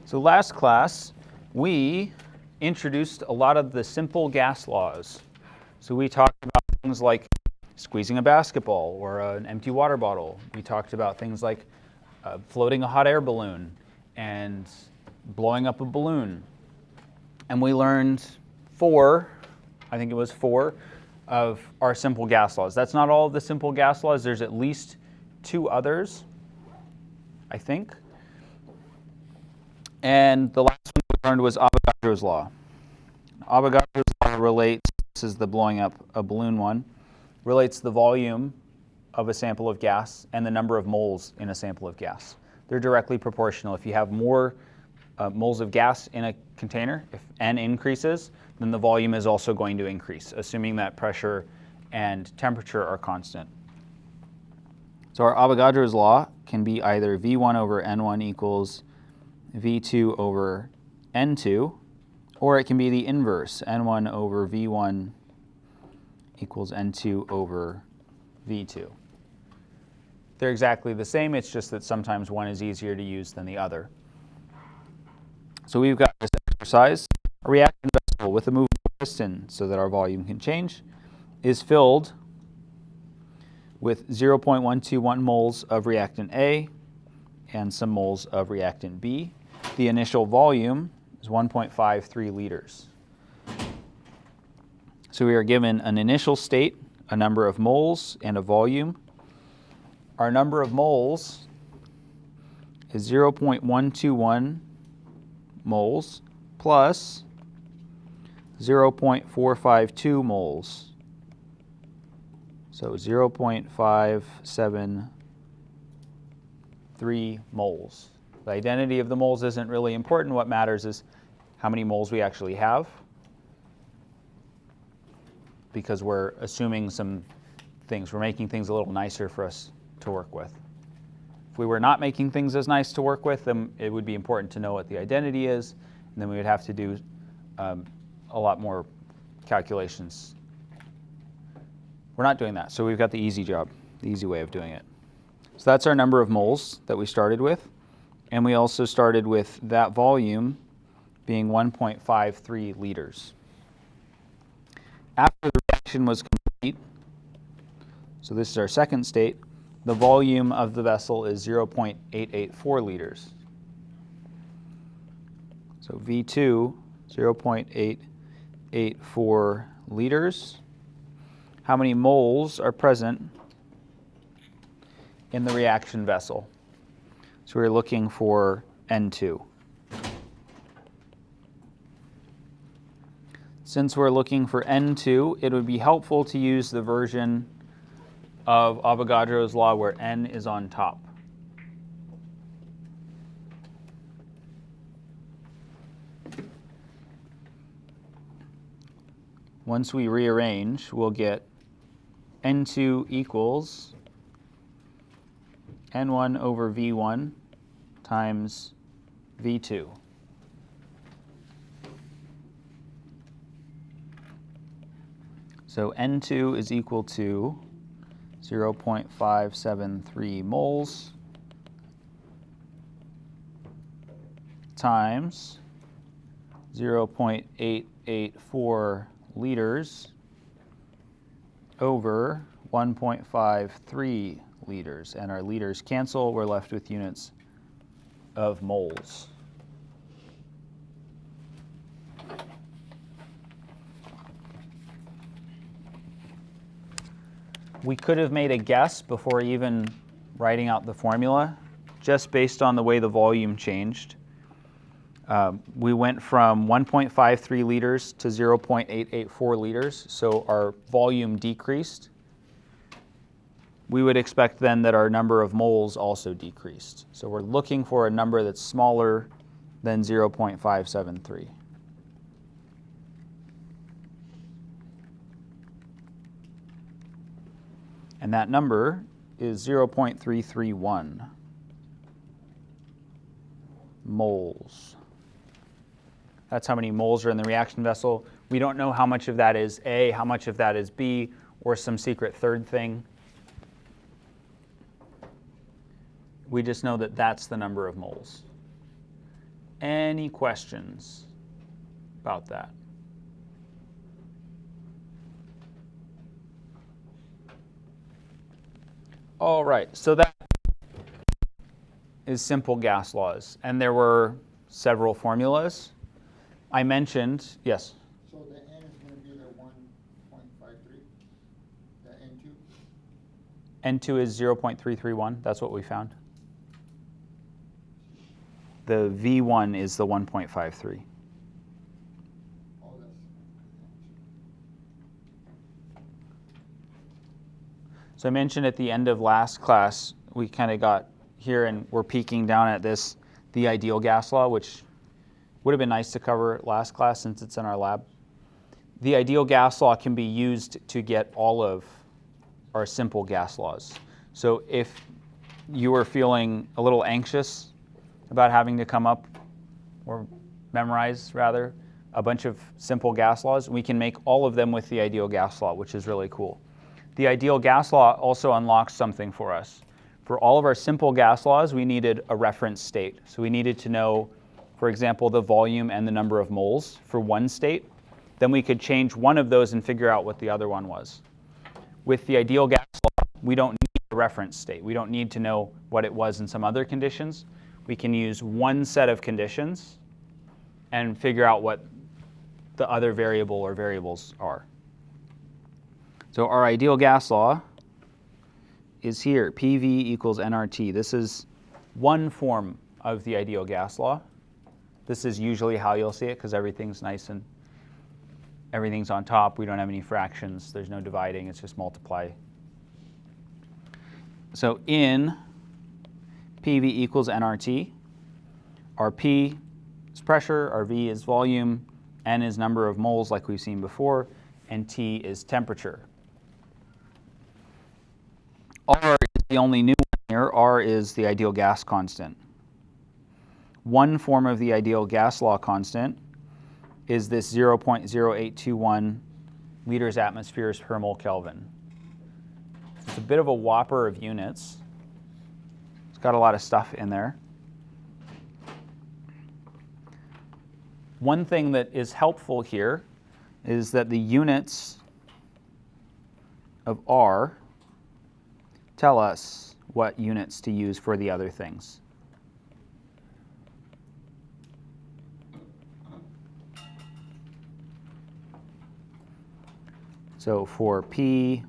So last class, we introduced a lot of the simple gas laws. So we talked about things like squeezing a basketball or an empty water bottle. We talked about things like floating a hot air balloon and blowing up a balloon. And we learned four of our simple gas laws. That's not all of the simple gas laws. There's at least two others, I think. And the last one we learned was Avogadro's law. Avogadro's law relates, this is the blowing up a balloon one, relates the volume of a sample of gas and the number of moles in a sample of gas. They're directly proportional. If you have more moles of gas in a container, if N increases, then the volume is also going to increase, assuming that pressure and temperature are constant. So our Avogadro's law can be either V1 over N1 equals V2 over N2, or it can be the inverse, N1 over V1 equals N2 over V2. They're exactly the same, it's just that sometimes one is easier to use than the other. So we've got this exercise. A reactant vessel with a movable piston, so that our volume can change, is filled with 0.121 moles of reactant A and some moles of reactant B. The initial volume is 1.53 liters. So we are given an initial state, a number of moles, and a volume. Our number of moles is 0.121 moles plus 0.452 moles. So 0.573 moles. The identity of the moles isn't really important. What matters is how many moles we actually have, because we're assuming some things. We're making things a little nicer for us to work with. If we were not making things as nice to work with, then it would be important to know what the identity is, and then we would have to do a lot more calculations. We're not doing that, so we've got the easy job, the easy way of doing it. So that's our number of moles that we started with, and we also started with that volume being 1.53 liters. After the reaction was complete, so this is our second state, the volume of the vessel is 0.884 liters. So V2, 0.884 liters. How many moles are present in the reaction vessel? So we're looking for N2. Since we're looking for N2, it would be helpful to use the version of Avogadro's law where N is on top. Once we rearrange, we'll get N2 equals N1 over V1 times V2. So N2 is equal to 0.573 moles times 0.884 liters over 1.53 liters. And our liters cancel. We're left with units of moles. We could have made a guess before even writing out the formula, just based on the way the volume changed. We went from 1.53 liters to 0.884 liters, so our volume decreased. We would expect then that our number of moles also decreased. So we're looking for a number that's smaller than 0.573. And that number is 0.331 moles. That's how many moles are in the reaction vessel. We don't know how much of that is A, how much of that is B, or some secret third thing. We just know that that's the number of moles. Any questions about that? All right, so that is simple gas laws, and there were several formulas. I mentioned, yes? So the N is going to be the 1.53, the N2? N2 is 0.331, that's what we found. The V1 is the 1.53. Oh, that's. So I mentioned at the end of last class, we kind of got here and we're peeking down at this, the ideal gas law, which would have been nice to cover last class since it's in our lab. The ideal gas law can be used to get all of our simple gas laws. So if you were feeling a little anxious about having to come up, or memorize rather, a bunch of simple gas laws, we can make all of them with the ideal gas law, which is really cool. The ideal gas law also unlocks something for us. For all of our simple gas laws, we needed a reference state. So we needed to know, for example, the volume and the number of moles for one state. Then we could change one of those and figure out what the other one was. With the ideal gas law, we don't need a reference state. We don't need to know what it was in some other conditions. We can use one set of conditions and figure out what the other variable or variables are. So our ideal gas law is here, PV equals nRT. This is one form of the ideal gas law. This is usually how you'll see it because everything's nice and everything's on top. We don't have any fractions. There's no dividing. It's just multiply. So in PV equals nRT, our P is pressure, our V is volume, N is number of moles like we've seen before, and T is temperature. R is the only new one here. R is the ideal gas constant. One form of the ideal gas law constant is this 0.0821 liters atmospheres per mole Kelvin. It's a bit of a whopper of units. It's got a lot of stuff in there. One thing that is helpful here is that the units of R tell us what units to use for the other things. So for P,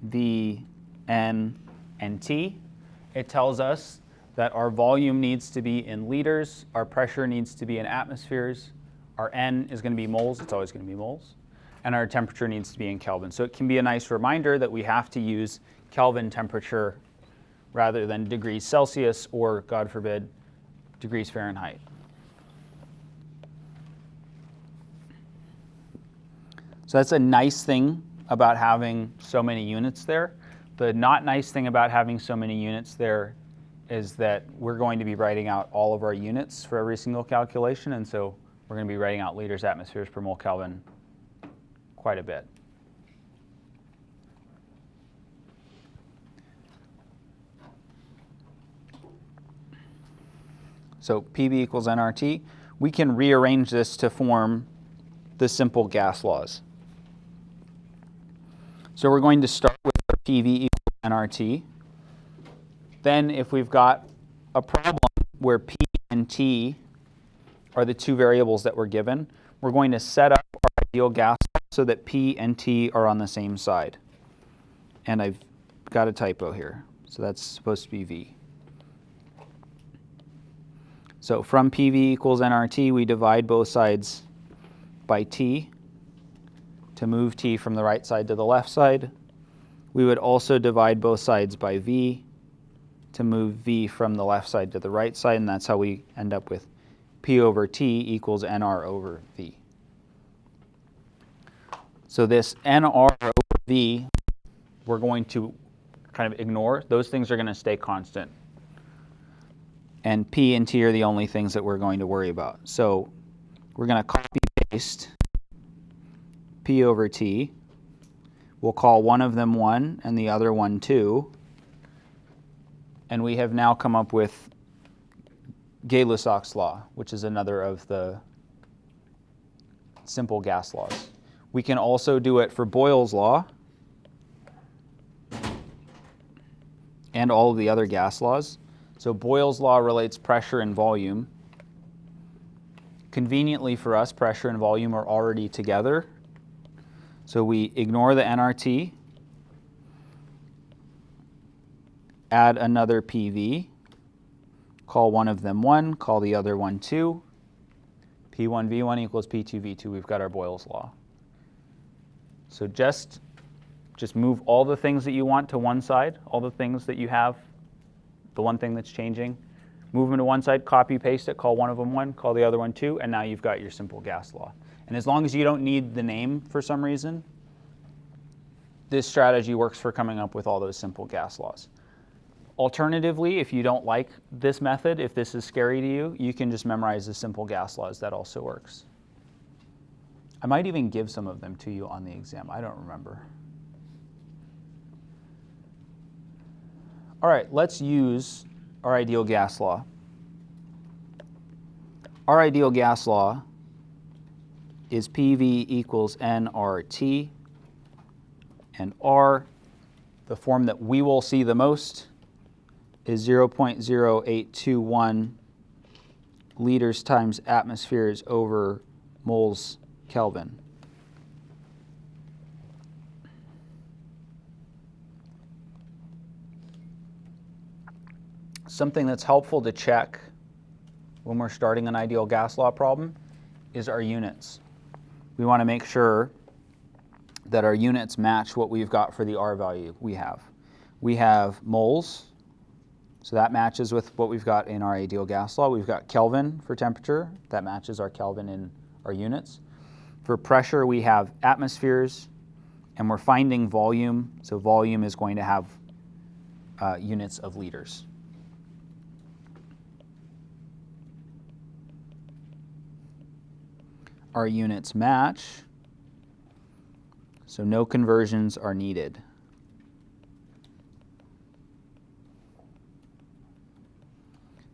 V, N, and T, it tells us that our volume needs to be in liters, our pressure needs to be in atmospheres, our N is going to be moles, it's always going to be moles, and our temperature needs to be in Kelvin. So it can be a nice reminder that we have to use Kelvin temperature rather than degrees Celsius or, God forbid, degrees Fahrenheit. So that's a nice thing about having so many units there. The not nice thing about having so many units there is that we're going to be writing out all of our units for every single calculation, and so we're going to be writing out liters atmospheres per mole Kelvin quite a bit. So PV equals nRT. We can rearrange this to form the simple gas laws. So we're going to start with our PV equals nRT. Then if we've got a problem where P and T are the two variables that we're given, we're going to set up our ideal gas law so that P and T are on the same side. And I've got a typo here. So that's supposed to be V. So from PV equals nRT, we divide both sides by T to move T from the right side to the left side. We would also divide both sides by V to move V from the left side to the right side, and that's how we end up with P over T equals NR over V. So this NR over V, we're going to kind of ignore. Those things are going to stay constant. And P and T are the only things that we're going to worry about. So we're going to copy paste P over T. We'll call one of them 1 and the other one 2. And we have now come up with Gay-Lussac's law, which is another of the simple gas laws. We can also do it for Boyle's law and all of the other gas laws. So Boyle's law relates pressure and volume. Conveniently for us, pressure and volume are already together. So we ignore the nRT, add another PV, call one of them 1, call the other one 2. P1V1 equals P2V2. We've got our Boyle's law. So just move all the things that you want to one side, all the things that you have, the one thing that's changing. Move them to one side, copy, paste it, call one of them 1, call the other one 2, and now you've got your simple gas law. And as long as you don't need the name for some reason, this strategy works for coming up with all those simple gas laws. Alternatively, if you don't like this method, if this is scary to you, you can just memorize the simple gas laws. That also works. I might even give some of them to you on the exam. I don't remember. All right, let's use our ideal gas law. Our ideal gas law is PV equals nRT, and R, the form that we will see the most, is 0.0821 liters times atmospheres over moles Kelvin. Something that's helpful to check when we're starting an ideal gas law problem is our units. We want to make sure that our units match what we've got for the R value we have. We have moles, so that matches with what we've got in our ideal gas law. We've got Kelvin for temperature, that matches our Kelvin in our units. For pressure, we have atmospheres, and we're finding volume, so volume is going to have units of liters. Our units match, so no conversions are needed.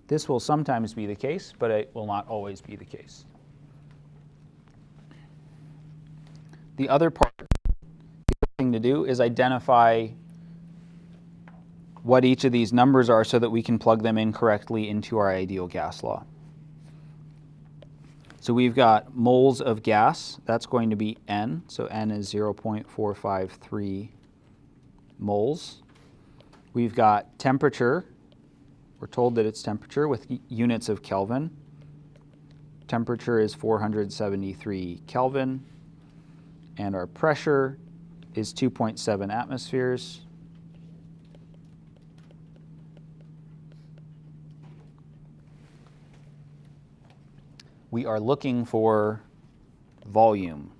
This will sometimes be the case, but it will not always be the case. The other part, the other thing to do is identify what each of these numbers are so that we can plug them in correctly into our ideal gas law. So we've got moles of gas. That's going to be N. So N is 0.453 moles. We've got temperature. We're told that it's temperature with units of Kelvin. Temperature is 473 Kelvin. And our pressure is 2.7 atmospheres. We are looking for volume,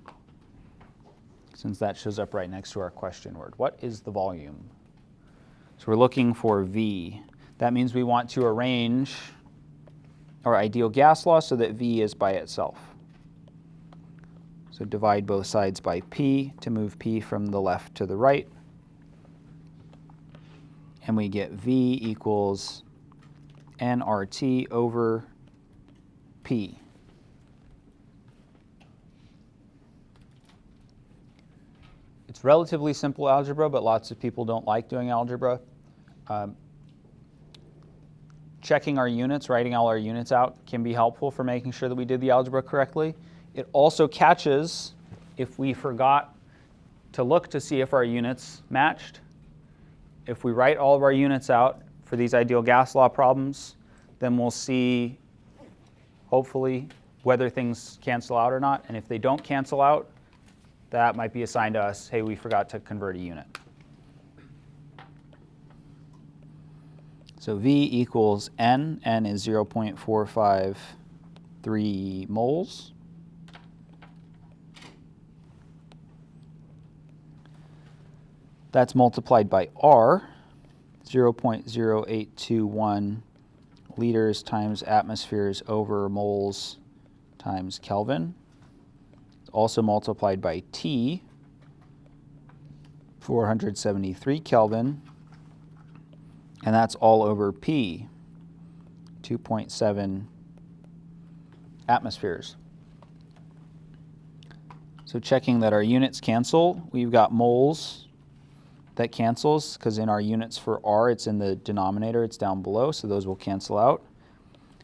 since that shows up right next to our question word. What is the volume? So we're looking for V. That means we want to arrange our ideal gas law so that V is by itself. So divide both sides by P to move P from the left to the right. And we get V equals nRT over P. It's relatively simple algebra, but lots of people don't like doing algebra. Checking our units, writing all our units out can be helpful for making sure that we did the algebra correctly. It also catches if we forgot to look to see if our units matched. If we write all of our units out for these ideal gas law problems, then we'll see, hopefully, whether things cancel out or not. And if they don't cancel out, that might be a sign to us, hey, we forgot to convert a unit. So V equals N. N is 0.453 moles. That's multiplied by R, 0.0821 liters times atmospheres over moles times Kelvin. Also multiplied by T, 473 Kelvin, and that's all over P, 2.7 atmospheres. So checking that our units cancel, we've got moles that cancels because in our units for R, it's in the denominator, it's down below, so those will cancel out.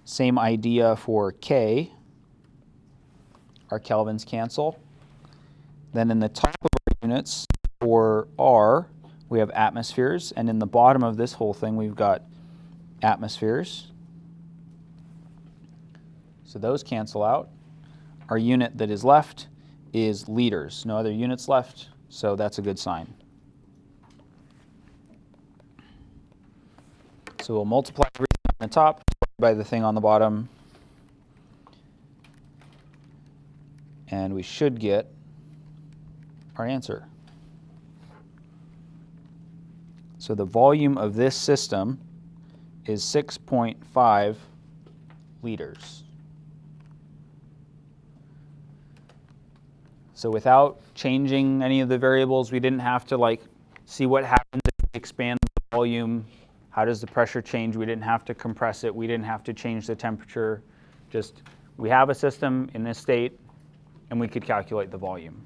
Same idea for K, our kelvins cancel. Then in the top of our units for R, we have atmospheres, and in the bottom of this whole thing, we've got atmospheres. So those cancel out. Our unit that is left is liters. No other units left, so that's a good sign. So we'll multiply everything on the top by the thing on the bottom, and we should get our answer. So the volume of this system is 6.5 liters. So without changing any of the variables, we didn't have to see what happens if we expand the volume. How does the pressure change? We didn't have to compress it. We didn't have to change the temperature. Just we have a system in this state, and we could calculate the volume.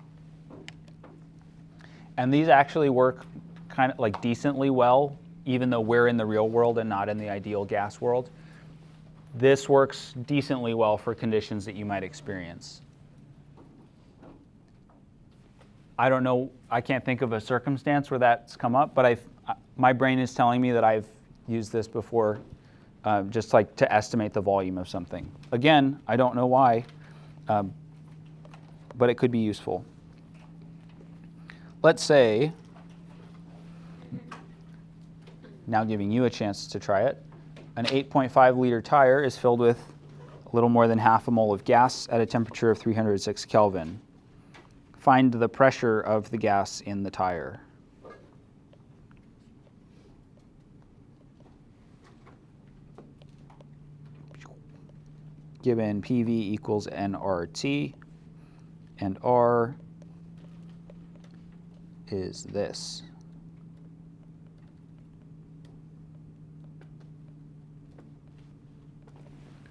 And these actually work kind of decently well, even though we're in the real world and not in the ideal gas world. This works decently well for conditions that you might experience. I don't know, I can't think of a circumstance where that's come up, but my brain is telling me that I've used this before, just to estimate the volume of something. Again, I don't know why, but it could be useful. Let's say, now giving you a chance to try it, an 8.5 liter tire is filled with a little more than half a mole of gas at a temperature of 306 Kelvin. Find the pressure of the gas in the tire. Given PV equals nRT, and R is this.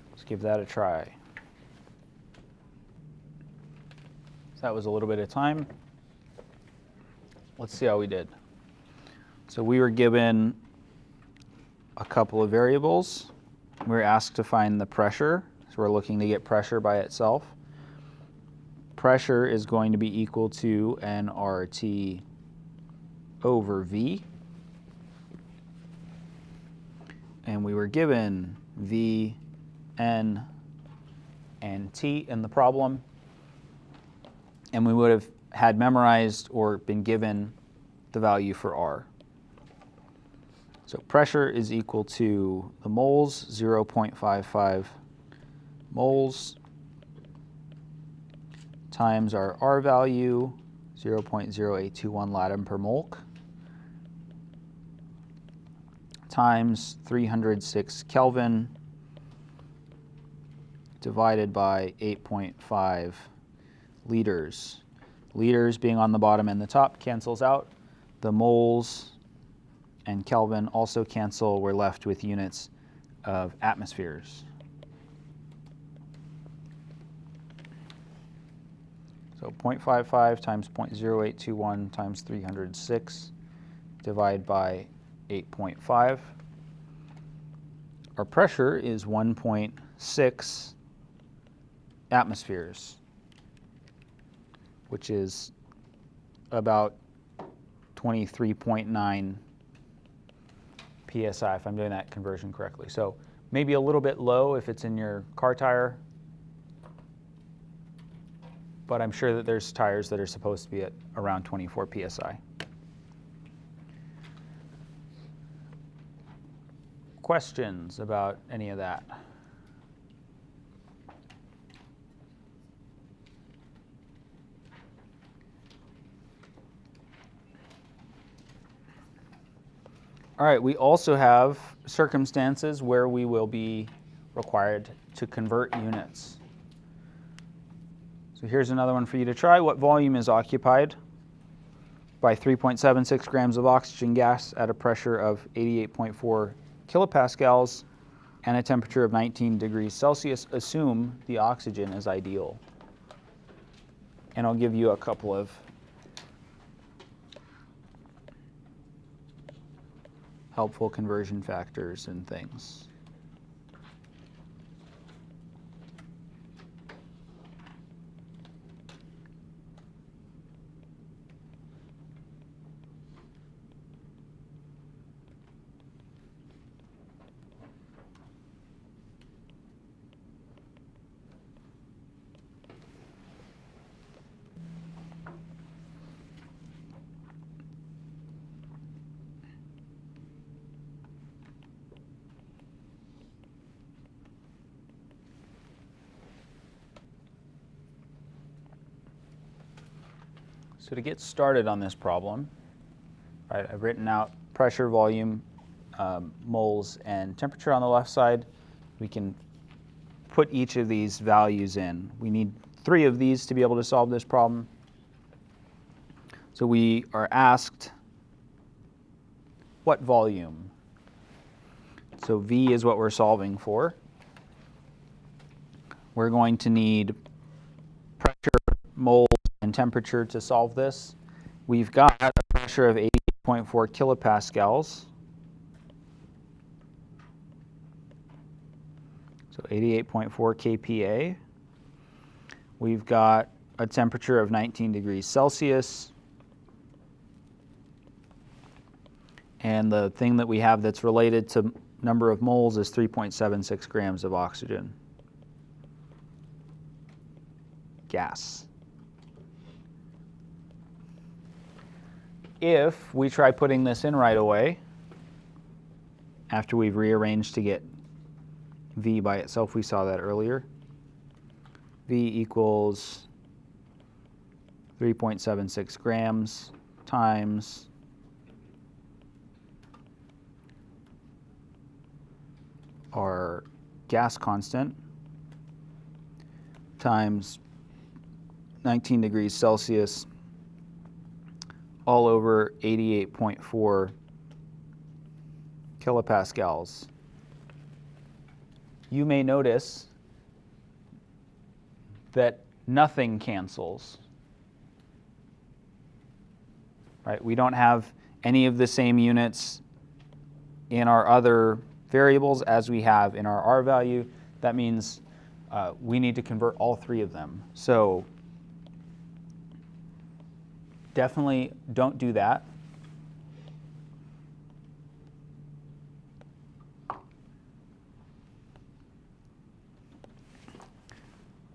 Let's give that a try. So that was a little bit of time. Let's see how we did. So we were given a couple of variables. We were asked to find the pressure. So we're looking to get pressure by itself. Pressure is going to be equal to nRT over V. And we were given V, N, and T in the problem. And we would have had memorized or been given the value for R. So pressure is equal to the moles, 0.55 moles, times our R value, 0.0821 Latin per mole, times 306 Kelvin, divided by 8.5 liters. Liters being on the bottom and the top cancels out. The moles and Kelvin also cancel. We're left with units of atmospheres. So 0.55 times 0.0821 times 306 divided by 8.5. Our pressure is 1.6 atmospheres, which is about 23.9 psi, if I'm doing that conversion correctly. So maybe a little bit low if it's in your car tire, but I'm sure that there's tires that are supposed to be at around 24 psi. Questions about any of that? All right, we also have circumstances where we will be required to convert units. So here's another one for you to try. What volume is occupied by 3.76 grams of oxygen gas at a pressure of 88.4 kilopascals and a temperature of 19 degrees Celsius, assume the oxygen is ideal. And I'll give you a couple of helpful conversion factors and things. So to get started on this problem, right, I've written out pressure, volume, moles, and temperature on the left side. We can put each of these values in. We need 3 of these to be able to solve this problem. So we are asked, what volume? So V is what we're solving for. We're going to need pressure, moles, and temperature to solve this. We've got a pressure of 88.4 kilopascals. So 88.4 kPa. We've got a temperature of 19 degrees Celsius. And the thing that we have that's related to number of moles is 3.76 grams of oxygen. Gas. If we try putting this in right away, after we've rearranged to get V by itself, we saw that earlier, V equals 3.76 grams times our gas constant times 19 degrees Celsius all over 88.4 kilopascals. You may notice that nothing cancels. Right? We don't have any of the same units in our other variables as we have in our R value. That means we need to convert all 3 of them. So definitely don't do that.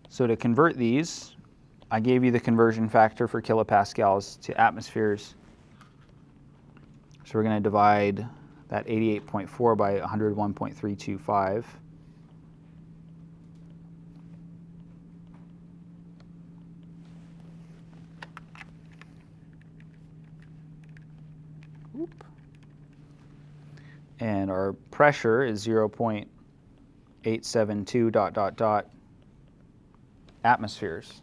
So to convert these, I gave you the conversion factor for kilopascals to atmospheres. So we're going to divide that 88.4 by 101.325. And our pressure is 0.872 ... atmospheres.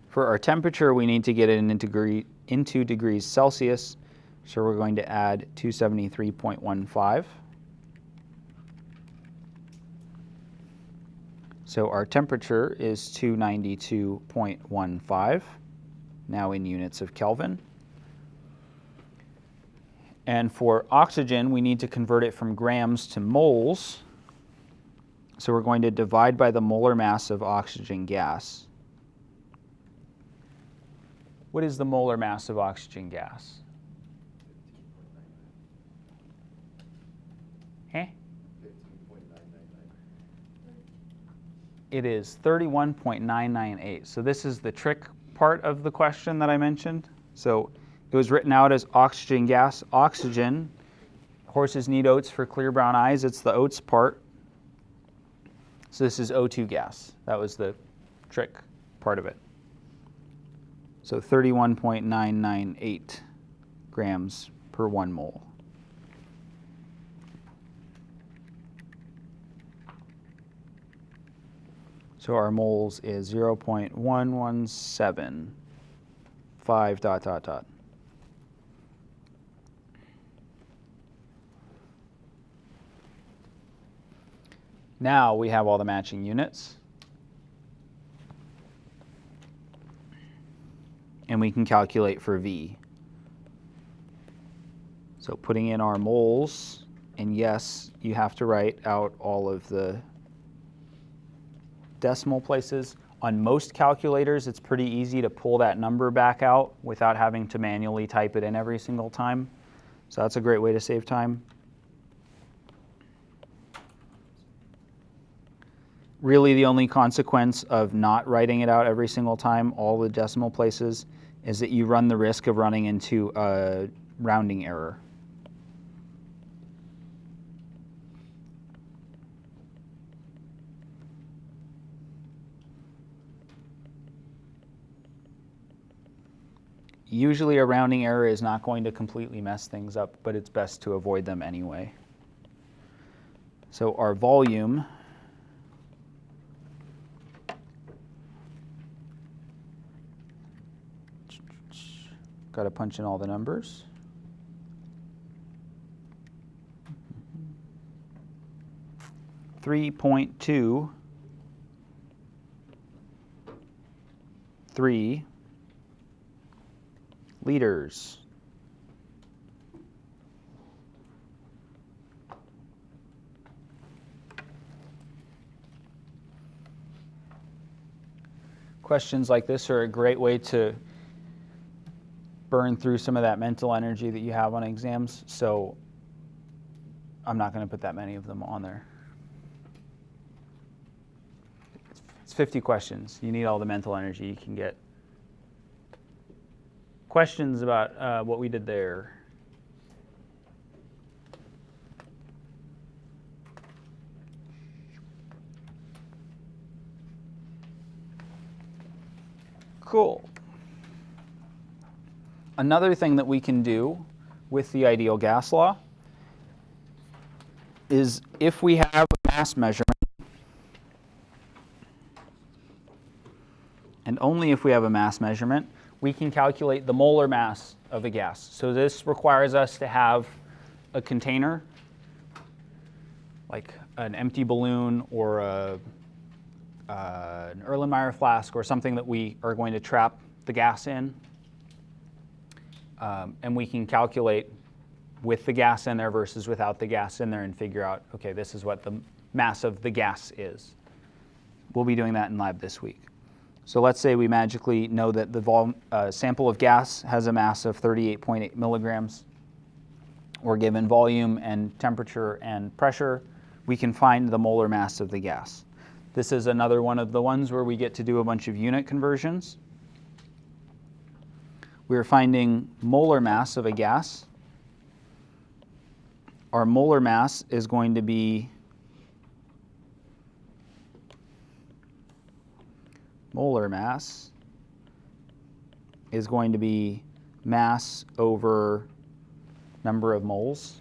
For our temperature, we need to get it into degrees Celsius, so we're going to add 273.15. So our temperature is 292.15, now in units of Kelvin. And for oxygen, we need to convert it from grams to moles. So we're going to divide by the molar mass of oxygen gas. What is the molar mass of oxygen gas? Eh? It is 31.998. So this is the trick part of the question that I mentioned. So it was written out as oxygen gas. Oxygen, horses need oats for clear brown eyes. It's the oats part. So this is O2 gas. That was the trick part of it. So 31.998 grams per 1 mole. So our moles is 0.1175 ... Now we have all the matching units. And we can calculate for V. So putting in our moles, and yes, you have to write out all of the decimal places. On most calculators, it's pretty easy to pull that number back out without having to manually type it in every single time. So that's a great way to save time. Really, the only consequence of not writing it out every single time, all the decimal places, is that you run the risk of running into a rounding error. Usually a rounding error is not going to completely mess things up, but it's best to avoid them anyway. So our volume got to punch in all the numbers. .23 liters. Questions like this are a great way to burn through some of that mental energy that you have on exams, so I'm not going to put that many of them on there. It's 50 questions. You need all the mental energy you can get. Questions about what we did there? Cool. Another thing that we can do with the ideal gas law is if we have a mass measurement, and only if we have a mass measurement, we can calculate the molar mass of a gas. So this requires us to have a container, like an empty balloon or an Erlenmeyer flask or something that we are going to trap the gas in. And we can calculate with the gas in there versus without the gas in there and figure out, okay, this is what the mass of the gas is. We'll be doing that in lab this week. So let's say we magically know that the sample of gas has a mass of 38.8 milligrams. Or given volume and temperature and pressure, we can find the molar mass of the gas. This is another one of the ones where we get to do a bunch of unit conversions. We're finding molar mass of a gas. Our molar mass is going to be mass over number of moles.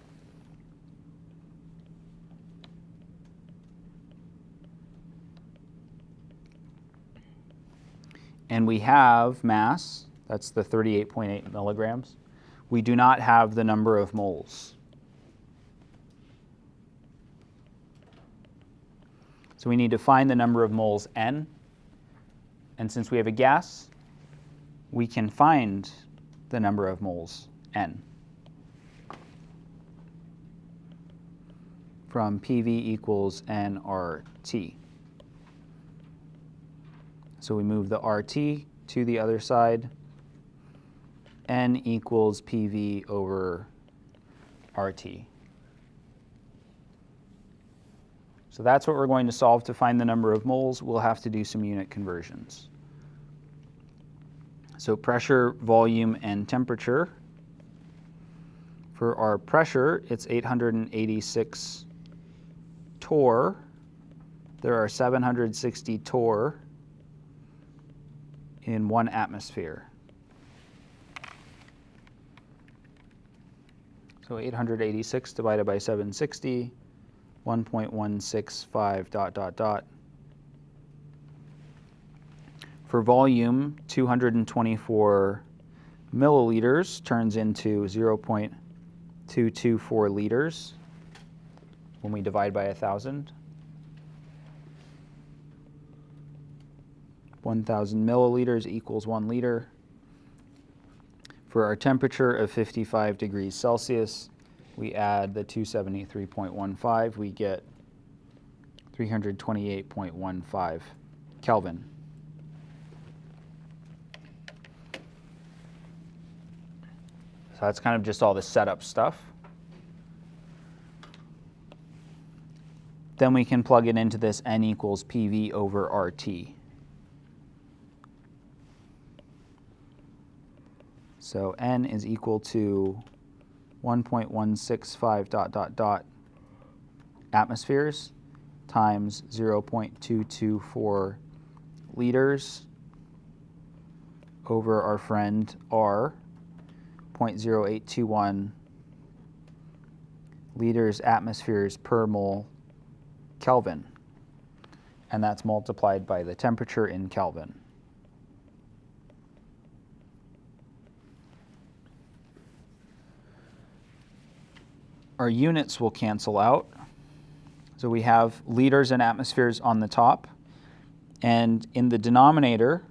And we have mass, that's the 38.8 milligrams. We do not have the number of moles. So we need to find the number of moles N. And since we have a gas, we can find the number of moles N from PV equals nRT. So we move the RT to the other side. N equals PV over RT. So that's what we're going to solve to find the number of moles. We'll have to do some unit conversions. So pressure, volume, and temperature. For our pressure, it's 886 torr. There are 760 torr in 1 atmosphere. So 886 divided by 760, 1.165 ... For volume, 224 milliliters turns into 0.224 liters when we divide by 1,000. 1,000 milliliters equals 1 liter. For our temperature of 55 degrees Celsius, we add the 273.15, we get 328.15 Kelvin. So that's kind of just all the setup stuff. Then we can plug it into this N equals PV over RT. So N is equal to 1.165 ... atmospheres times 0.224 liters over our friend R, 0.0821 liters atmospheres per mole Kelvin. And that's multiplied by the temperature in Kelvin. Our units will cancel out. So we have liters and atmospheres on the top. And in the denominator,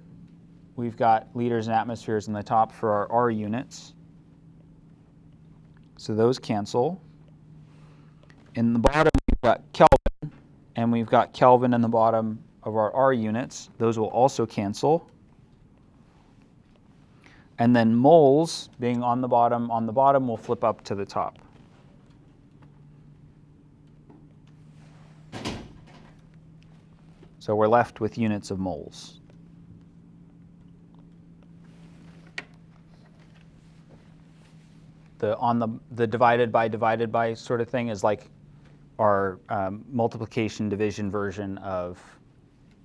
we've got liters and atmospheres on the top for our R units. So those cancel. In the bottom, we've got Kelvin, and we've got Kelvin in the bottom of our R units. Those will also cancel. And then moles, being on the bottom, will flip up to the top. So we're left with units of moles. The divided by sort of thing is like our multiplication division version of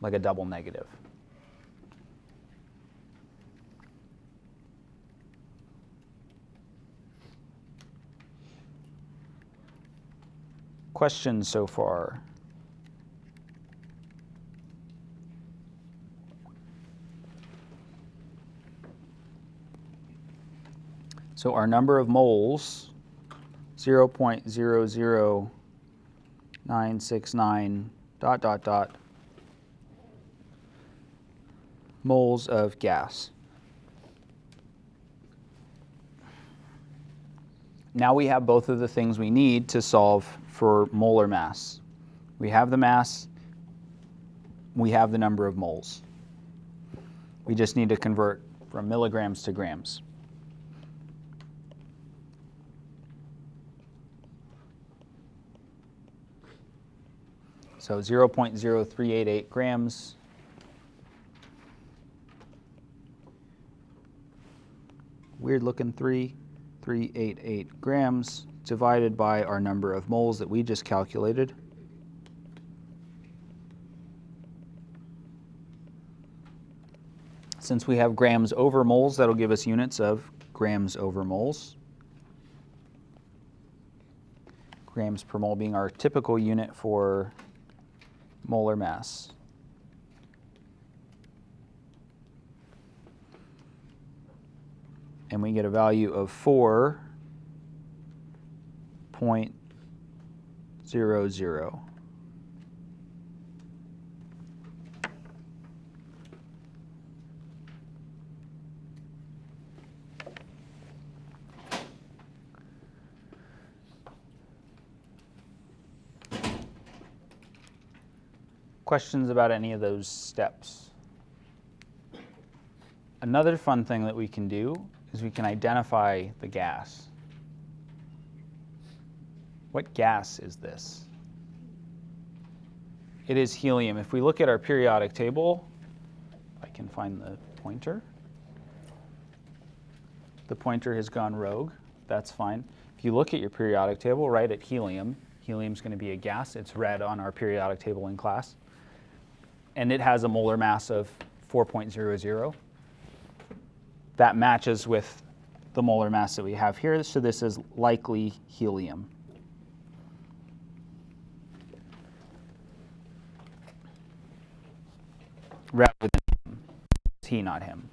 like a double negative. Questions so far? So our number of moles, 0.00969 ... moles of gas. Now we have both of the things we need to solve for molar mass. We have the mass, we have the number of moles. We just need to convert from milligrams to grams. So 0.0388 grams weird looking 388 grams divided by our number of moles that we just calculated. Since we have grams over moles, that'll give us units of grams over moles. Grams per mole being our typical unit for molar mass. And we get a value of 4.00. Questions about any of those steps? Another fun thing that we can do is we can identify the gas. What gas is this? It is helium. If we look at our periodic table, if I can find the pointer. The pointer has gone rogue. That's fine. If you look at your periodic table, right at helium, helium's going to be a gas. It's red on our periodic table in class. And it has a molar mass of 4.00. That matches with the molar mass that we have here, so this is likely helium. Rather than him. It's he, not him.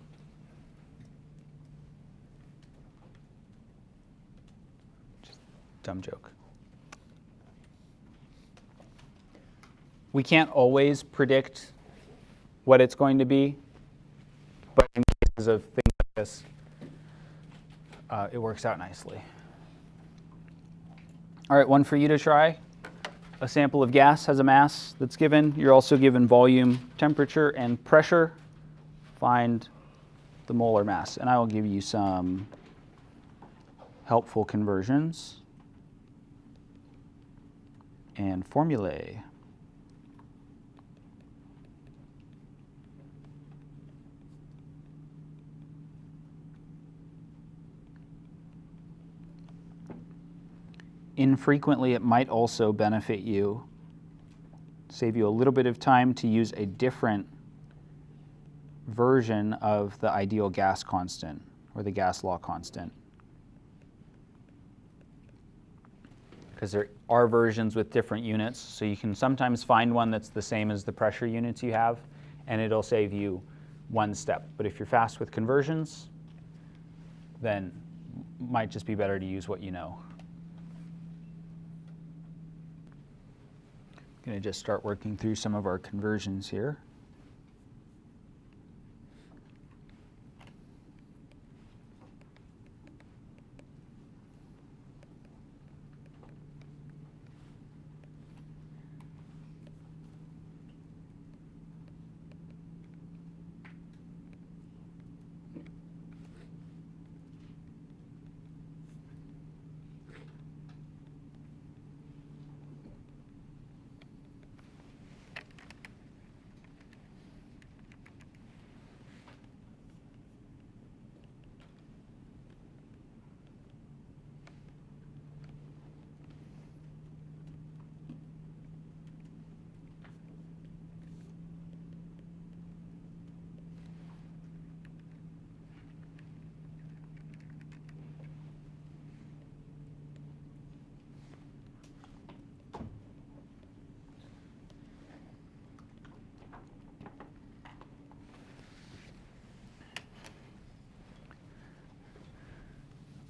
Just dumb joke. We can't always predict what it's going to be. cases of things like this, it works out nicely. All right, one for you to try. A sample of gas has a mass that's given. You're also given volume, temperature, and pressure. Find the molar mass. And I will give you some helpful conversions and formulae. Infrequently, it might also benefit you, save you a little bit of time to use a different version of the ideal gas constant or the gas law constant. Because there are versions with different units, so you can sometimes find one that's the same as the pressure units you have, and it'll save you one step. But if you're fast with conversions, then it might just be better to use what you know. I'm going to just start working through some of our conversions here.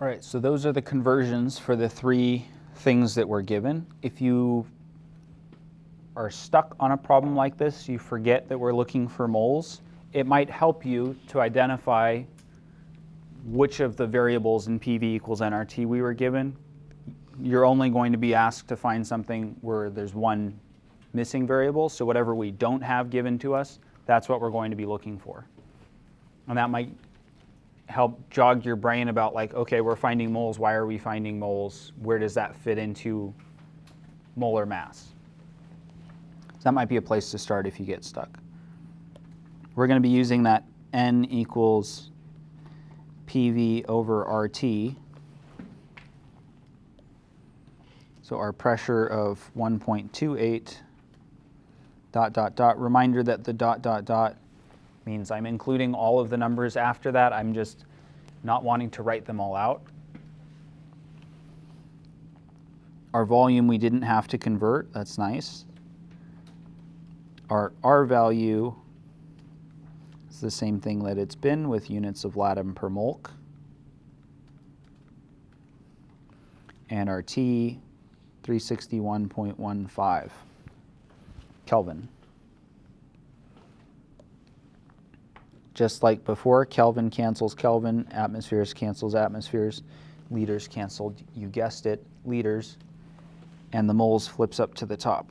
All right, so those are the conversions for the three things that were given. If you are stuck on a problem like this, you forget that we're looking for moles, it might help you to identify which of the variables in PV equals nRT we were given. You're only going to be asked to find something where there's one missing variable, so whatever we don't have given to us, that's what we're going to be looking for. And that might help jog your brain about, like, okay, we're finding moles, why are we finding moles? Where does that fit into molar mass? So that might be a place to start if you get stuck. We're going to be using that N equals PV over RT. So our pressure of 1.28 ... Reminder that the ... means I'm including all of the numbers after that. I'm just not wanting to write them all out. Our volume we didn't have to convert. That's nice. Our R value is the same thing that it's been with units of latim per molk. And our T, 361.15 Kelvin. Just like before, Kelvin cancels Kelvin, atmospheres cancels atmospheres, liters canceled, you guessed it, liters, and the moles flips up to the top.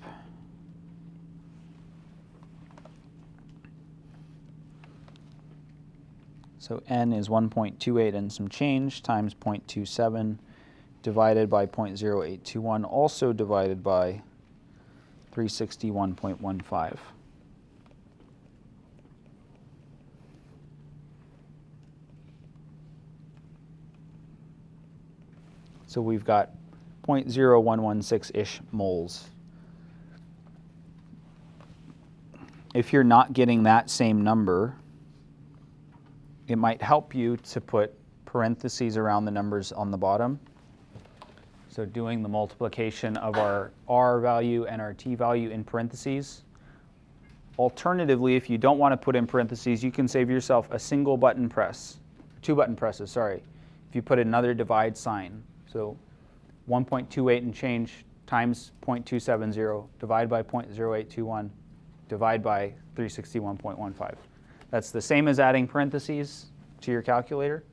So N is 1.28 and some change times 0.27 divided by 0.0821, also divided by 361.15. So we've got 0.0116-ish moles. If you're not getting that same number, it might help you to put parentheses around the numbers on the bottom. So doing the multiplication of our R value and our T value in parentheses. Alternatively, if you don't want to put in parentheses, you can save yourself a single button press, two button presses, sorry, if you put another divide sign. So 1.28 and change times 0.270, divide by 0.0821, divide by 361.15. That's the same as adding parentheses, to your calculator.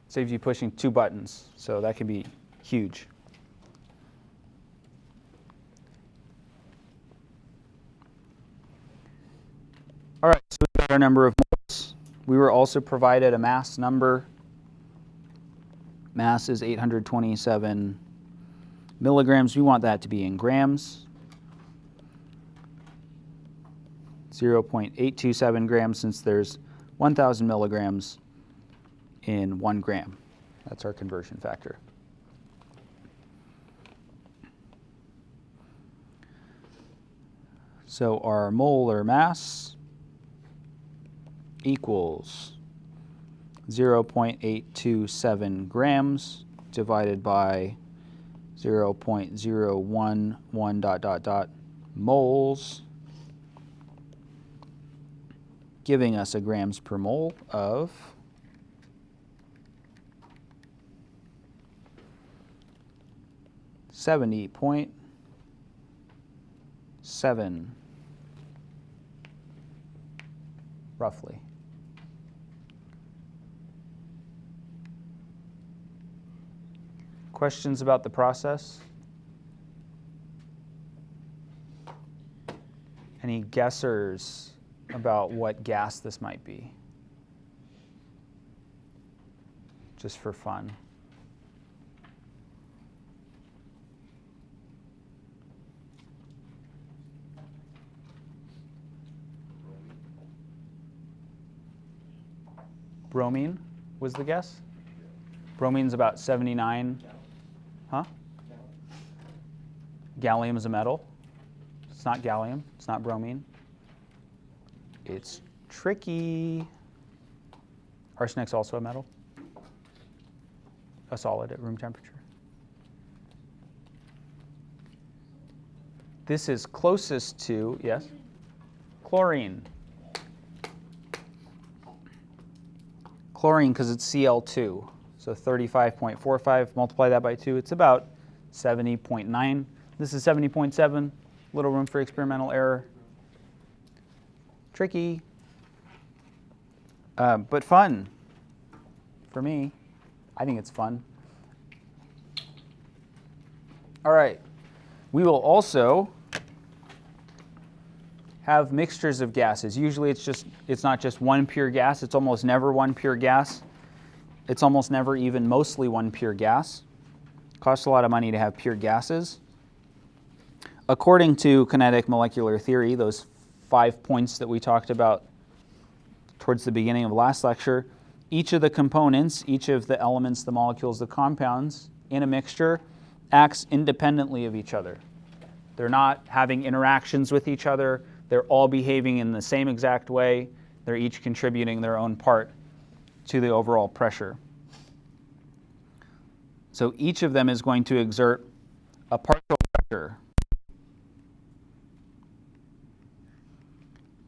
Saves you pushing 2 buttons, so that can be huge. All right, so we've got our number of moles. We were also provided a mass number. Mass is 827 milligrams. We want that to be in grams. 0.827 grams, since there's 1,000 milligrams in 1 gram. That's our conversion factor. So our molar mass equals 0.827 grams divided by 0.011 ... moles, giving us a grams per mole of 70.7, roughly. Questions about the process? Any guessers about what gas this might be? Just for fun. Bromine was the guess? Bromine's about 79. Huh? Gallium is a metal. It's not gallium. It's not bromine. It's tricky. Arsenic's also a metal. A solid at room temperature. This is closest to, yes? Chlorine. Chlorine, because it's Cl2. So 35.45, multiply that by 2. It's about 70.9. This is 70.7. Little room for experimental error. Tricky, but fun for me. I think it's fun. All right. We will also have mixtures of gases. Usually it's not just one pure gas. It's almost never one pure gas. It's almost never even mostly one pure gas. Costs a lot of money to have pure gases. According to kinetic molecular theory, those 5 points that we talked about towards the beginning of last lecture, each of the components, each of the elements, the molecules, the compounds in a mixture acts independently of each other. They're not having interactions with each other. They're all behaving in the same exact way. They're each contributing their own part to the overall pressure. So each of them is going to exert a partial pressure,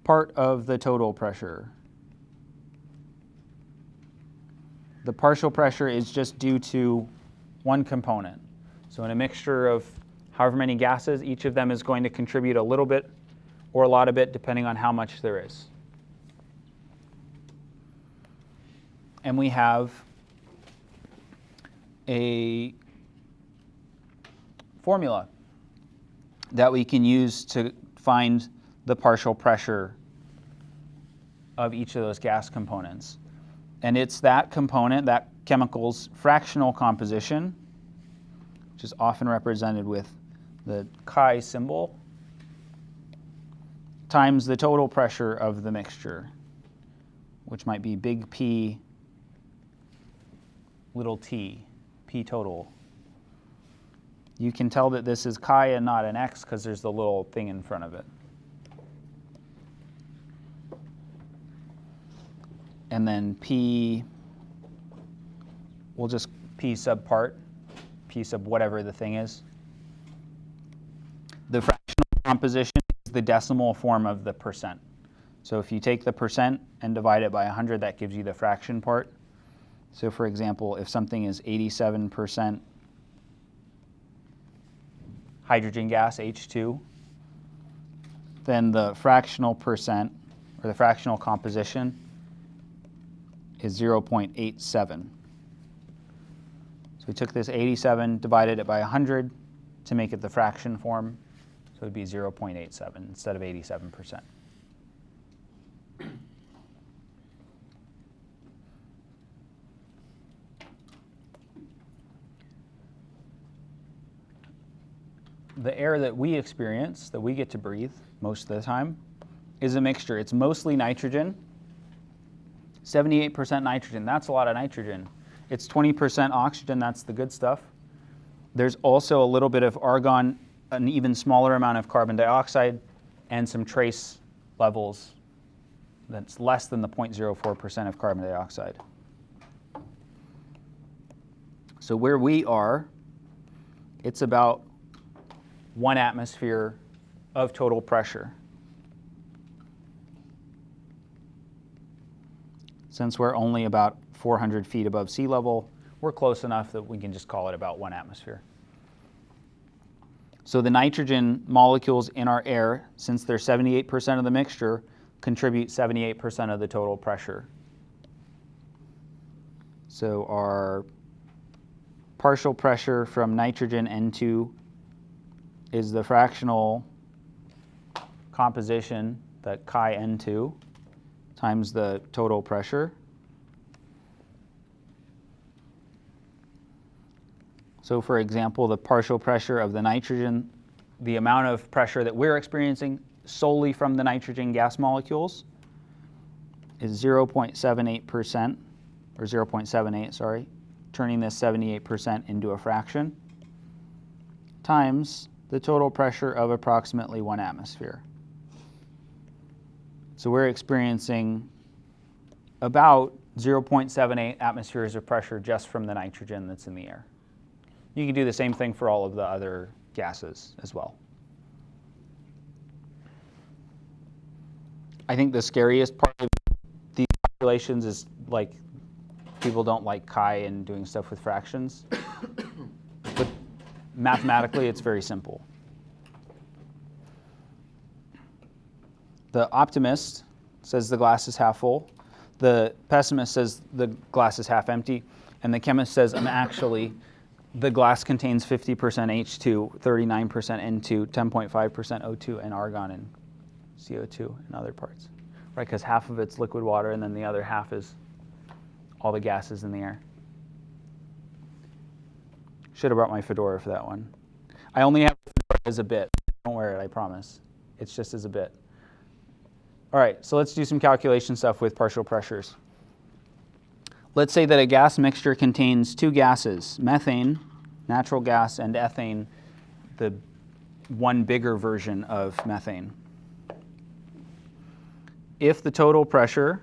part of the total pressure. The partial pressure is just due to one component. So in a mixture of however many gases, each of them is going to contribute a little bit or a lot of it, depending on how much there is. And we have a formula that we can use to find the partial pressure of each of those gas components. And it's that component, that chemical's fractional composition, which is often represented with the chi symbol, times the total pressure of the mixture, which might be big P, little t, P total. You can tell that this is chi and not an x because there's the little thing in front of it. And then P, we'll just P sub part, P sub whatever the thing is. The fractional composition is the decimal form of the percent. So if you take the percent and divide it by 100, that gives you the fraction part. So for example, if something is 87% hydrogen gas, H2, then the fractional percent, or the fractional composition, is 0.87. So we took this 87, divided it by 100 to make it the fraction form. So it would be 0.87 instead of 87%. The air that we experience, that we get to breathe most of the time, is a mixture. It's mostly nitrogen, 78% nitrogen. That's a lot of nitrogen. It's 20% oxygen. That's the good stuff. There's also a little bit of argon, an even smaller amount of carbon dioxide, and some trace levels that's less than the 0.04% of carbon dioxide. So where we are, it's about 1 atmosphere of total pressure. Since we're only about 400 feet above sea level, we're close enough that we can just call it about 1 atmosphere. So the nitrogen molecules in our air, since they're 78% of the mixture, contribute 78% of the total pressure. So our partial pressure from nitrogen N2 is the fractional composition, that chi N2, times the total pressure. So for example, the partial pressure of the nitrogen, the amount of pressure that we're experiencing solely from the nitrogen gas molecules is 0.78%, or 0.78, sorry, turning this 78% into a fraction, times the total pressure of approximately 1 atmosphere. So we're experiencing about 0.78 atmospheres of pressure just from the nitrogen that's in the air. You can do the same thing for all of the other gases as well. I think the scariest part of these calculations is like people don't like chi and doing stuff with fractions. But mathematically, it's very simple. The optimist says the glass is half full. The pessimist says the glass is half empty. And the chemist says, the glass contains 50% H2, 39% N2, 10.5% O2, and argon and CO2 and other parts. Right, because half of it's liquid water, and then the other half is all the gases in the air. Should have brought my fedora for that one. I only have the fedora as a bit. Don't wear it, I promise. It's just as a bit. All right, so let's do some calculation stuff with partial pressures. Let's say that a gas mixture contains 2 gases, methane, natural gas, and ethane, the one bigger version of methane. If the total pressure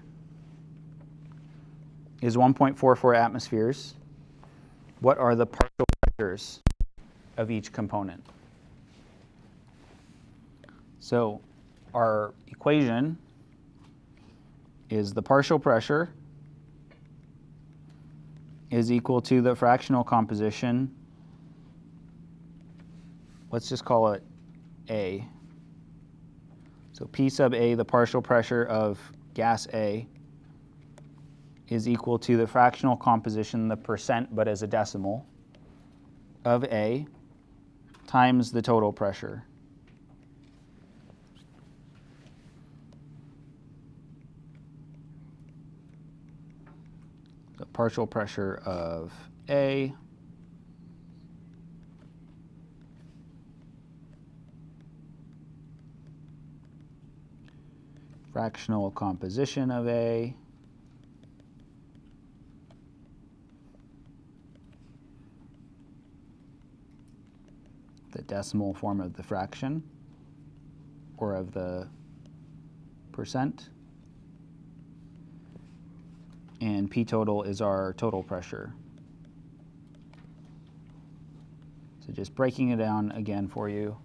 is 1.44 atmospheres, what are the partial pressures of each component? So our equation is the partial pressure is equal to the fractional composition. Let's just call it A. So P sub A, the partial pressure of gas A, is equal to the fractional composition, the percent, but as a decimal, of A times the total pressure. The partial pressure of A fractional composition of A the decimal form of the fraction or of the percent, and P total is our total pressure. So just breaking it down again for you.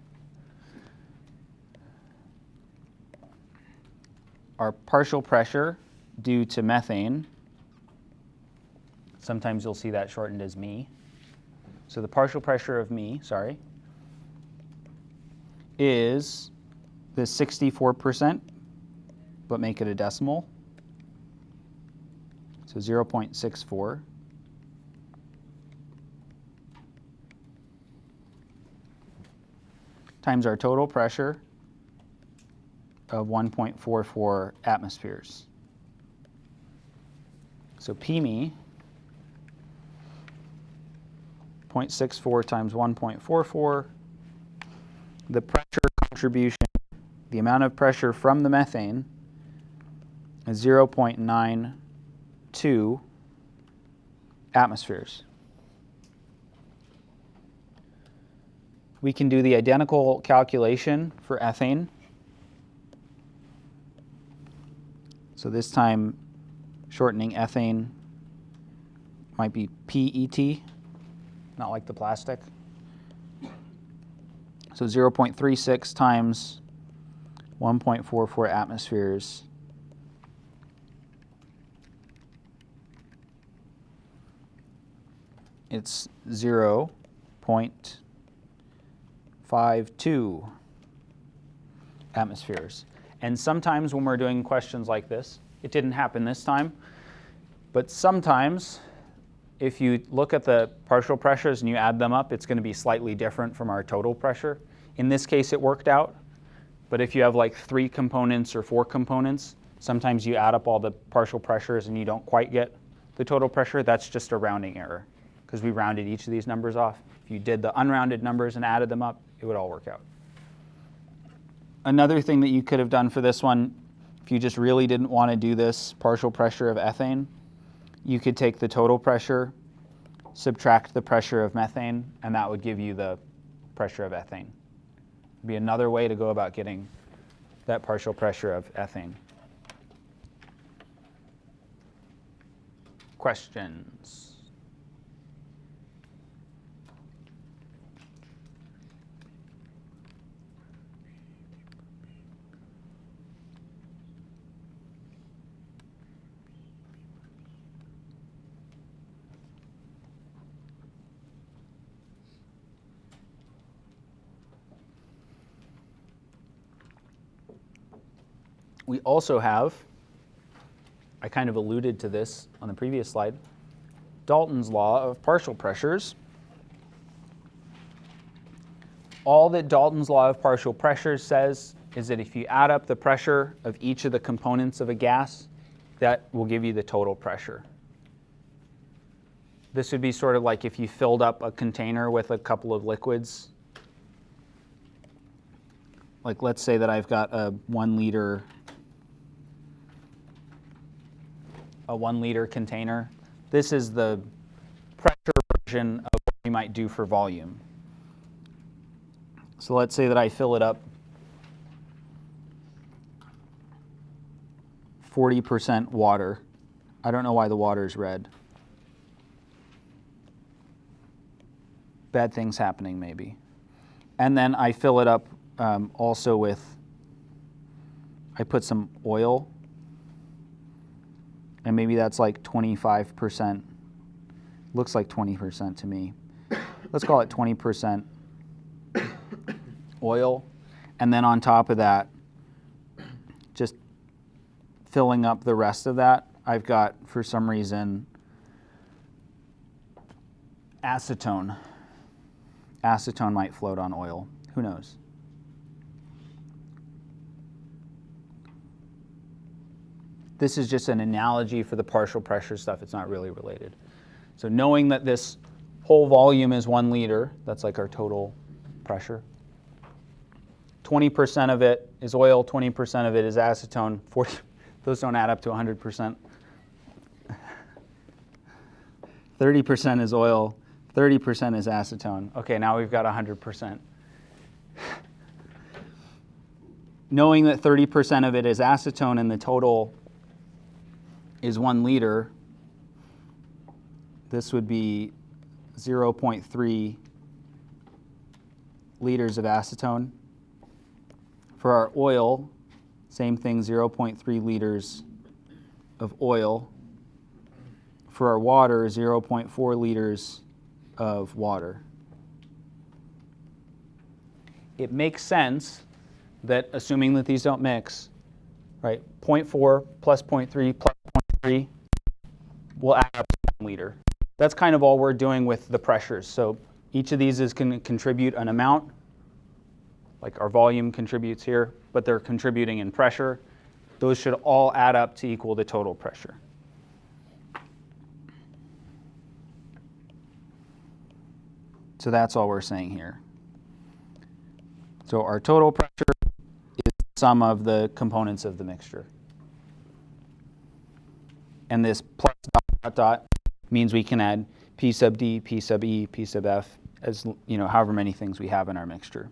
Our partial pressure due to methane, sometimes you'll see that shortened as me. So the partial pressure of me, is the 64% but make it a decimal. So 0.64. Times our total pressure of 1.44 atmospheres. So PME, 0.64 times 1.44, the pressure contribution, the amount of pressure from the methane is 0.92 atmospheres. We can do the identical calculation for ethane. So this time, shortening ethane might be PET, not like the plastic. So 0.36 times 1.44 atmospheres it's 0.52 atmospheres. And sometimes when we're doing questions like this, it didn't happen this time, but sometimes if you look at the partial pressures and you add them up, it's going to be slightly different from our total pressure. In this case, it worked out. But if you have like 3 components or 4 components, sometimes you add up all the partial pressures and you don't quite get the total pressure. That's just a rounding error because we rounded each of these numbers off. If you did the unrounded numbers and added them up, it would all work out. Another thing that you could have done for this one, if you just really didn't want to do this partial pressure of ethane, you could take the total pressure, subtract the pressure of methane, and that would give you the pressure of ethane. It'd be another way to go about getting that partial pressure of ethane. Questions? We also have, I kind of alluded to this on the previous slide, Dalton's law of partial pressures. All that Dalton's law of partial pressures says is that if you add up the pressure of each of the components of a gas, that will give you the total pressure. This would be sort of like if you filled up a container with a couple of liquids. Like let's say that I've got a 1 liter container. This is the pressure version of what you might do for volume. So let's say that I fill it up 40% water. I don't know why the water is red. Bad things happening maybe. And then I fill it up also with, I put some oil, and maybe that's like 25%. Looks like 20% to me. Let's call it 20% oil. And then on top of that, just filling up the rest of that, I've got, for some reason, acetone. Acetone might float on oil. Who knows? This is just an analogy for the partial pressure stuff. It's not really related. So knowing that this whole volume is 1 liter, that's like our total pressure. 20% of it is oil, 20% of it is acetone. 40, those don't add up to 100%. 30% is oil, 30% is acetone. Okay, now we've got 100%. Knowing that 30% of it is acetone and the total is 1 liter, this would be 0.3 liters of acetone. For our oil, same thing, 0.3 liters of oil. For our water, 0.4 liters of water. It makes sense that, assuming that these don't mix, right? 0.4 plus 0.3 plus 0.3 will add up to 1 liter. That's kind of all we're doing with the pressures. So each of these is going to contribute an amount, like our volume contributes here, but they're contributing in pressure. Those should all add up to equal the total pressure. So that's all we're saying here. So our total pressure is the sum of the components of the mixture. And this plus dot dot dot means we can add P sub D, P sub E, P sub F, as however many things we have in our mixture.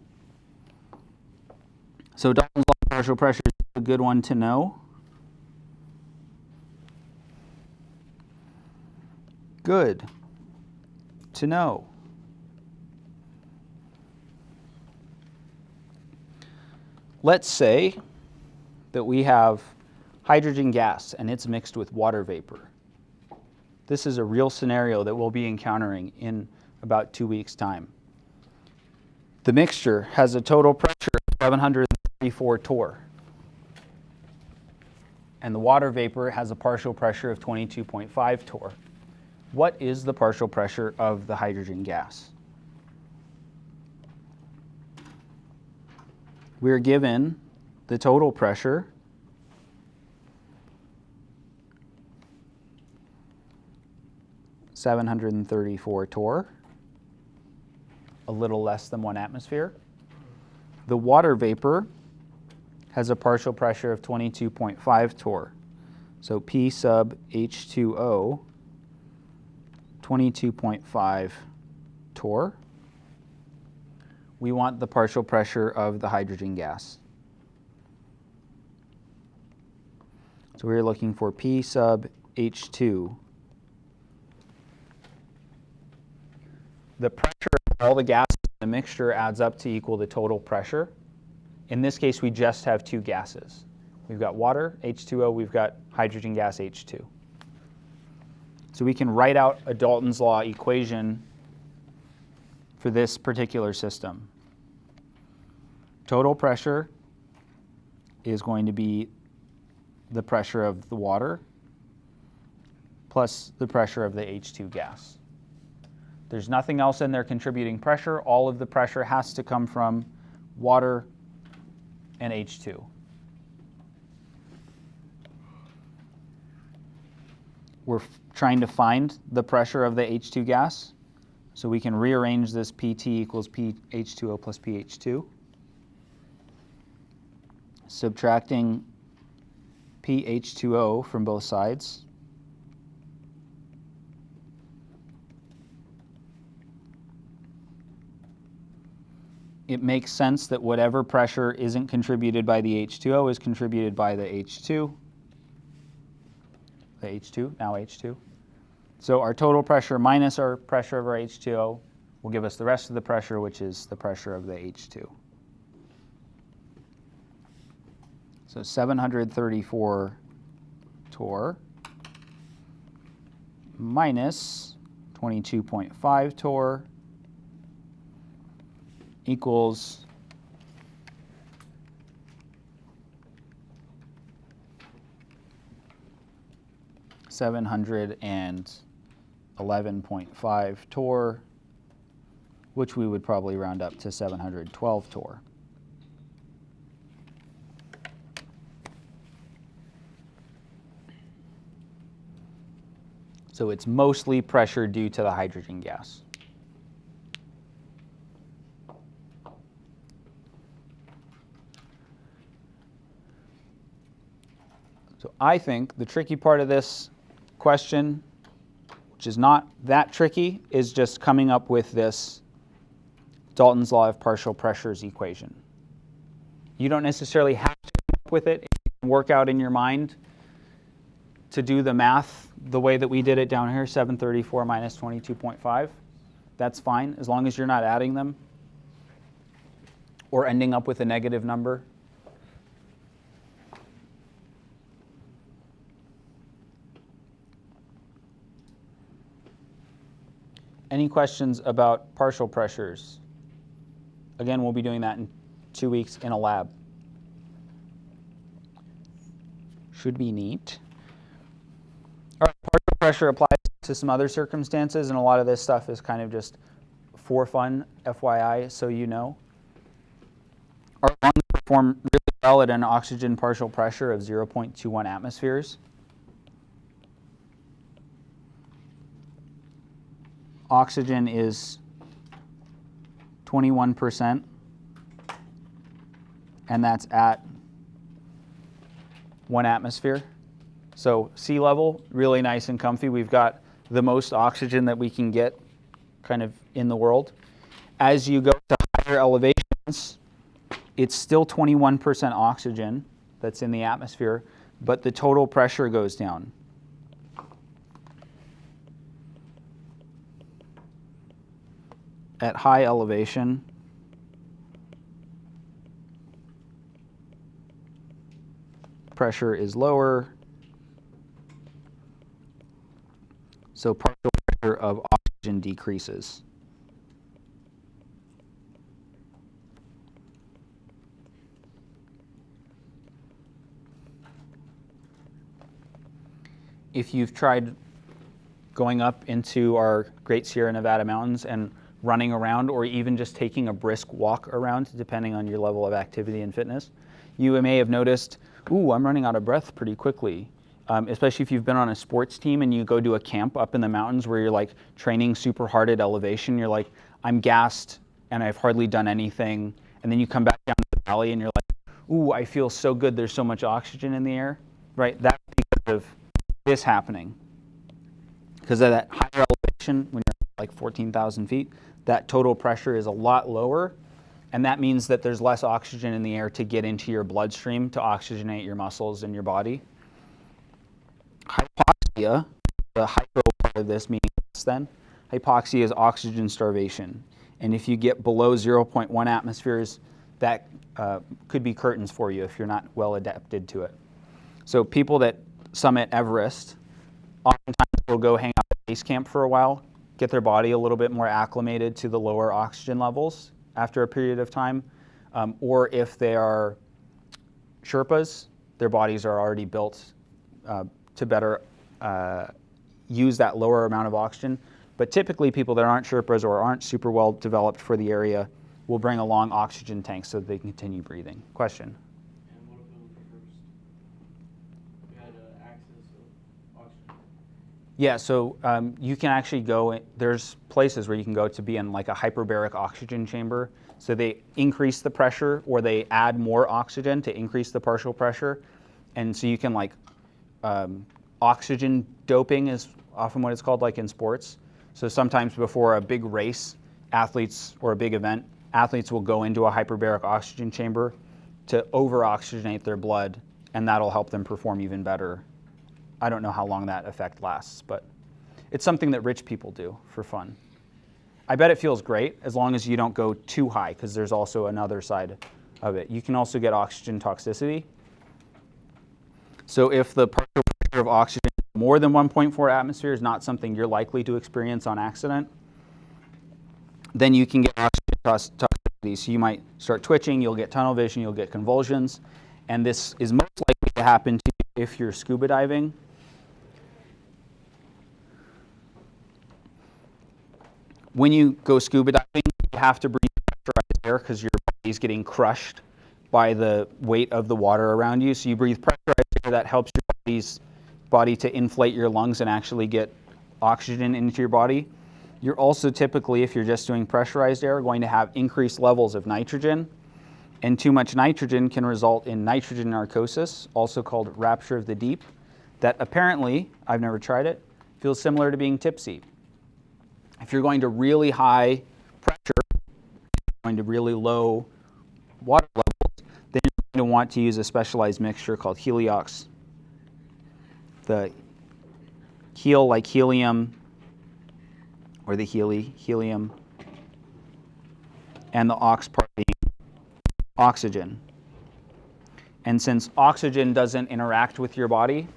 So Dalton's law of partial pressure is a good one to know. Good to know. Let's say that we have hydrogen gas and it's mixed with water vapor. This is a real scenario that we'll be encountering in about 2 weeks' time. The mixture has a total pressure of 734 torr. And the water vapor has a partial pressure of 22.5 torr. What is the partial pressure of the hydrogen gas? We're given the total pressure, (734 torr), a little less than 1 atmosphere. The water vapor has a partial pressure of 22.5 torr. So P sub H2O, 22.5 torr. We want the partial pressure of the hydrogen gas. So we're looking for P sub H2. The pressure of all the gases in the mixture adds up to equal the total pressure. In this case, we just have 2 gases. We've got water, H2O, we've got hydrogen gas, H2. So we can write out a Dalton's law equation for this particular system. Total pressure is going to be the pressure of the water plus the pressure of the H2 gas. There's nothing else in there contributing pressure. All of the pressure has to come from water and H2. We're trying to find the pressure of the H2 gas, so we can rearrange this PT equals PH2O plus PH2. Subtracting PH2O from both sides. It makes sense that whatever pressure isn't contributed by the H2O is contributed by the H2. The H2, now H2. So our total pressure minus our pressure of our H2O will give us the rest of the pressure, which is the pressure of the H2. So 734 torr minus 22.5 torr equals 711.5 torr, which we would probably round up to 712 torr. So it's mostly pressure due to the hydrogen gas. So I think the tricky part of this question, which is not that tricky, is just coming up with this Dalton's law of partial pressures equation. You don't necessarily have to come up with it. You can work out in your mind to do the math the way that we did it down here, 734 minus 22.5. That's fine, as long as you're not adding them or ending up with a negative number. Any questions about partial pressures? Again, we'll be doing that in 2 weeks in a lab. Should be neat. All right, partial pressure applies to some other circumstances, and a lot of this stuff is kind of just for fun, FYI, so you know. Our lungs perform really well at an oxygen partial pressure of 0.21 atmospheres. Oxygen is 21%, and that's at 1 atmosphere. So sea level, really nice and comfy. We've got the most oxygen that we can get kind of in the world. As you go to higher elevations, it's still 21% oxygen that's in the atmosphere, but the total pressure goes down. At high elevation, pressure is lower, so partial pressure of oxygen decreases. If you've tried going up into our Great Sierra Nevada mountains and running around, or even just taking a brisk walk around, depending on your level of activity and fitness, you may have noticed, ooh, I'm running out of breath pretty quickly. Especially if you've been on a sports team and you go to a camp up in the mountains where you're like training super hard at elevation, you're like, I'm gassed and I've hardly done anything. And then you come back down to the valley and you're like, ooh, I feel so good, there's so much oxygen in the air, right? That's because of this happening. Because of that higher elevation, when you're like 14,000 feet, that total pressure is a lot lower, and that means that there's less oxygen in the air to get into your bloodstream to oxygenate your muscles and your body. Hypoxia, the hypo part of this meaning less than, hypoxia is oxygen starvation. And if you get below 0.1 atmospheres, that could be curtains for you if you're not well adapted to it. So people that summit Everest oftentimes will go hang out at base camp for a while, get their body a little bit more acclimated to the lower oxygen levels after a period of time. Or if they are Sherpas, their bodies are already built to better use that lower amount of oxygen. But typically people that aren't Sherpas or aren't super well developed for the area will bring along oxygen tanks so that they can continue breathing. Question? And what if it was reversed? You had an axis of oxygen. Yeah, so you can actually go, there's places where you can go to be in like a hyperbaric oxygen chamber. So they increase the pressure or they add more oxygen to increase the partial pressure. And so you can like, oxygen doping is often what it's called, like in sports. So sometimes before a big race, athletes, or a big event, athletes will go into a hyperbaric oxygen chamber to over-oxygenate their blood, and that'll help them perform even better. I don't know how long that effect lasts, but it's something that rich people do for fun. I bet it feels great as long as you don't go too high, because there's also another side of it. You can also get oxygen toxicity. So if the partial pressure of oxygen is more than 1.4 atmospheres, not something you're likely to experience on accident, then you can get oxygen toxicity. So you might start twitching, you'll get tunnel vision, you'll get convulsions, and this is most likely to happen to you if you're scuba diving. When you go scuba diving, you have to breathe pressurized air because your body's getting crushed by the weight of the water around you. So you breathe pressurized air, that helps your body to inflate your lungs and actually get oxygen into your body. You're also typically, if you're just doing pressurized air, going to have increased levels of nitrogen. And too much nitrogen can result in nitrogen narcosis, also called rapture of the deep, that apparently, I've never tried it, feels similar to being tipsy. If you're going to really high pressure, going to really low water levels, then you're going to want to use a specialized mixture called heliox. The hel like helium, or the helium, and the ox part being oxygen. And since oxygen doesn't interact with your body,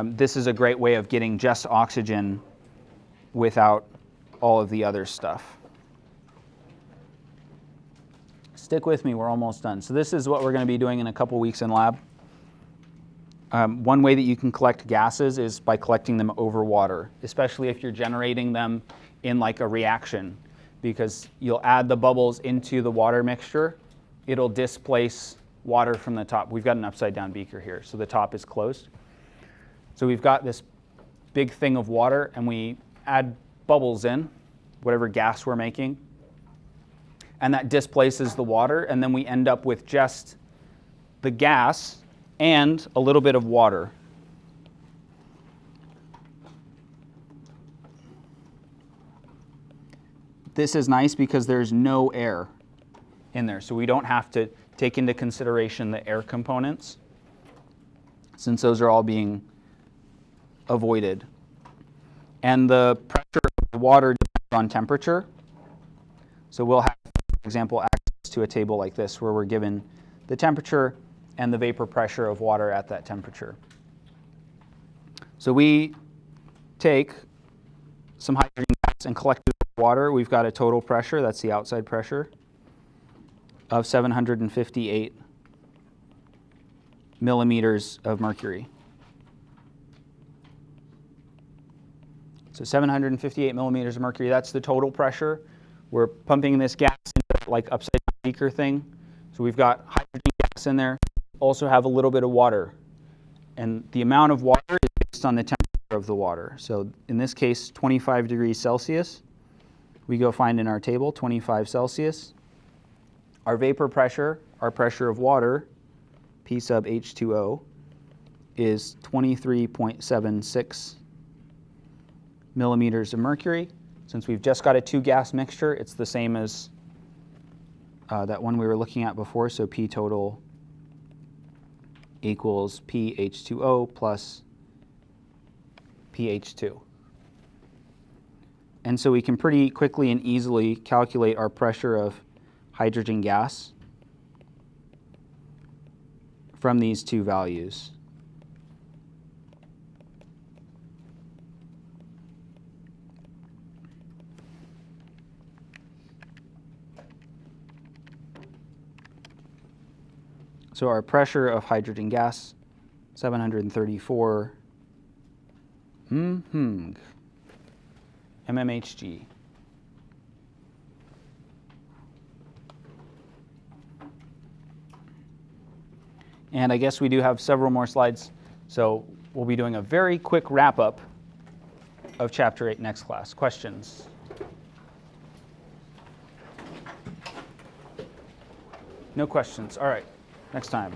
this is a great way of getting just oxygen without all of the other stuff. Stick with me, we're almost done. So this is what we're going to be doing in a couple weeks in lab. One way that you can collect gases is by collecting them over water, especially if you're generating them in like a reaction, because you'll add the bubbles into the water mixture. It'll displace water from the top. We've got an upside down beaker here, so the top is closed. So we've got this big thing of water, and we add bubbles in, whatever gas we're making, and that displaces the water, and then we end up with just the gas and a little bit of water. This is nice because there's no air in there, so we don't have to take into consideration the air components, since those are all being avoided. And the pressure of the water depends on temperature. So we'll have, for example, access to a table like this where we're given the temperature and the vapor pressure of water at that temperature. So we take some hydrogen gas and collect it with water. We've got a total pressure, that's the outside pressure, of 758 millimeters of mercury. So 758 millimeters of mercury, that's the total pressure. We're pumping this gas into like upside down beaker thing. So we've got hydrogen gas in there. Also have a little bit of water. And the amount of water is based on the temperature of the water. So in this case, 25 degrees Celsius. We go find in our table 25 Celsius. Our vapor pressure, our pressure of water, P sub H2O, is 23.76 millimeters of mercury. Since we've just got a two-gas mixture, it's the same as that one we were looking at before, so P total equals PH2O plus pH2. And so we can pretty quickly and easily calculate our pressure of hydrogen gas from these two values. So our pressure of hydrogen gas, 734 mmHg. And I guess we do have several more slides, so we'll be doing a very quick wrap-up of Chapter 8 next class. Questions? No questions. All right. Next time.